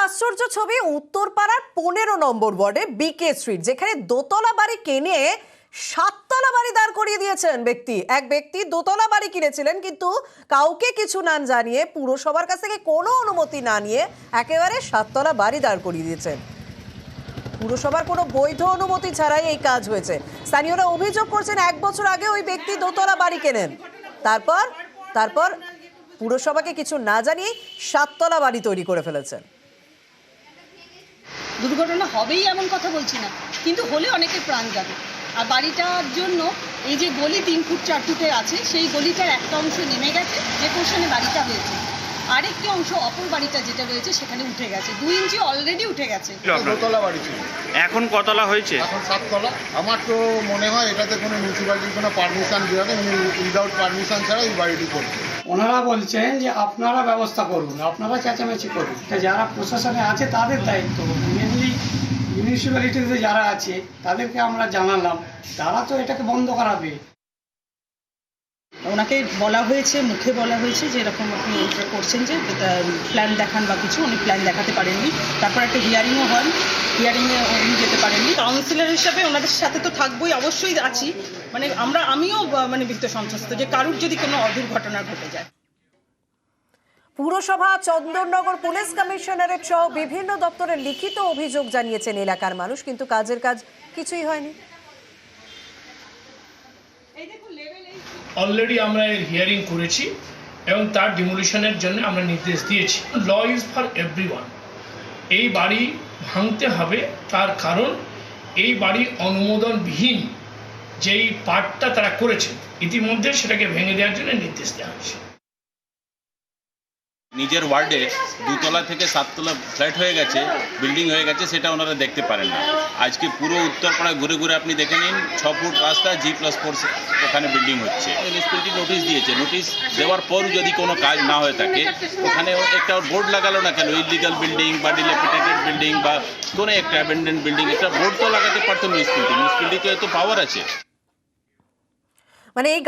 আশ্চর্য ছবি উত্তরপাড়ার 15 নম্বর ওয়ার্ডে বিকে স্ট্রিট, যেখানে দোতলা বাড়ি কিনে 7তলা বাড়ি দাঁড় করিয়ে দিয়েছেন এক ব্যক্তি দোতলা বাড়ি কিনেছিলেন, কিন্তু কাউকে কিছু না জানিয়ে, পুরসভার কাছ থেকে কোনো অনুমতি না নিয়ে একেবারে 7তলা বাড়ি দাঁড় করিয়ে দিয়েছেন। পুরসভার কোনো বৈধ অনুমতি ছাড়াই এই কাজ হয়েছে। স্থানীয়রা অভিযোগ করছেন 1 বছর আগে ওই ব্যক্তি দোতলা বাড়ি কেনেন, তারপর পুরসভাকে কিছু না জানিয়ে 7তলা বাড়ি তৈরি করে ফেলেছেন। দুর্ঘটনা হবেই এমন কথা বলছি না, কিন্তু হলে অনেকের প্রাণ যাবে। আর বাড়িটার জন্য এই যে গলি 3 ফুট 4 ফুটে আছে, সেই গলিটার একটা অংশ নেমে গেছে, যে পোর্শনে বাড়িটা হয়েছে। আরেকটি অংশ অপর বাড়িটা যেটা রয়েছে সেখানে উঠে গেছে, 2 ইঞ্চি অলরেডি উঠে গেছে। দোতলা বাড়ি ছিল, এখন কতলা হয়েছে? এখন 7তলা। আমার তো মনে হয় এটাতে কোনো মিউনিসিপ্যালিটির কোনো পারমিশন দেওয়া নেই, উইদাউট পারমিশন ছাড়া এই বাড়িটি করছে। ওনারা বলছেন যে আপনারা ব্যবস্থা করুন, আপনারা চেঁচামেচি করুন। যারা প্রশাসনে আছে তাদের দায়িত্ব, মেনলি মিউনিসিপ্যালিটিতে যারা আছে তাদেরকে আমরা জানালাম, তারা তো এটাকে বন্ধ করাবে। ওনাকে বলা হয়েছে, মুখে বলা হয়েছে যে এরকম আপনি এটা করছেন, যে প্ল্যান দেখান বা কিছু, উনি প্ল্যান দেখাতে পারেননি। তারপর একটা হিয়ারিংও হয়, হিয়ারিংয়ে উনি যেতে পারেননি। কাউন্সিলর হিসাবে ওনাদের সাথে তো থাকবোই, অবশ্যই আছি। আমিও বিত্ত সন্ত্রস্ত যে কারুর যদি কোনো অদুর্ঘটনা ঘটে যায়। পুরসভা, চন্দননগর পুলিশ কমিশনারেট সহ বিভিন্ন দপ্তরের লিখিত অভিযোগ জানিয়েছেন এলাকার মানুষ, কিন্তু কাজের কাজ কিছুই হয়নি। অলরেডি আমরা এর হিয়ারিং করেছি এবং তার ডিমোলিশনের জন্য আমরা নির্দেশ দিয়েছি। Law is for everyone. এই বাড়ি ভাঙতে হবে, তার কারণ এই বাড়ি অনুমোদনবিহীন যেই পার্টটা তারা করেছে, ইতিমধ্যে সেটাকে ভেঙে দেওয়ার জন্য নির্দেশ দেওয়া হয়েছে। নিজের ওয়ার্ডে 2তলা থেকে 7তলা ফ্ল্যাট হয়ে গেছে, বিল্ডিং হয়ে গেছে, সেটা ওনারা দেখতে পারেন না। আজকে পুরো উত্তরপাড়ায় ঘুরে ঘুরে আপনি দেখে নিন, 6 ফুট রাস্তা, G+4 ওখানে বিল্ডিং হচ্ছে। মিউনিসিপ্যালিটি নোটিশ দিয়েছে, নোটিশ দেওয়ার পর যদি কোনো কাজ না হয়ে থাকে, ওখানে একটা বোর্ড লাগালো না কেন, ইলিগাল বিল্ডিং বা ডিলেপিটেটেড বিল্ডিং বা কোনো একটা অ্যাবেন্ডেন্ড বিল্ডিং, একটা বোর্ড তো লাগাতে পারতো মিউনিসিপ্যালিটি তো পাওয়ার আছে। মানে এই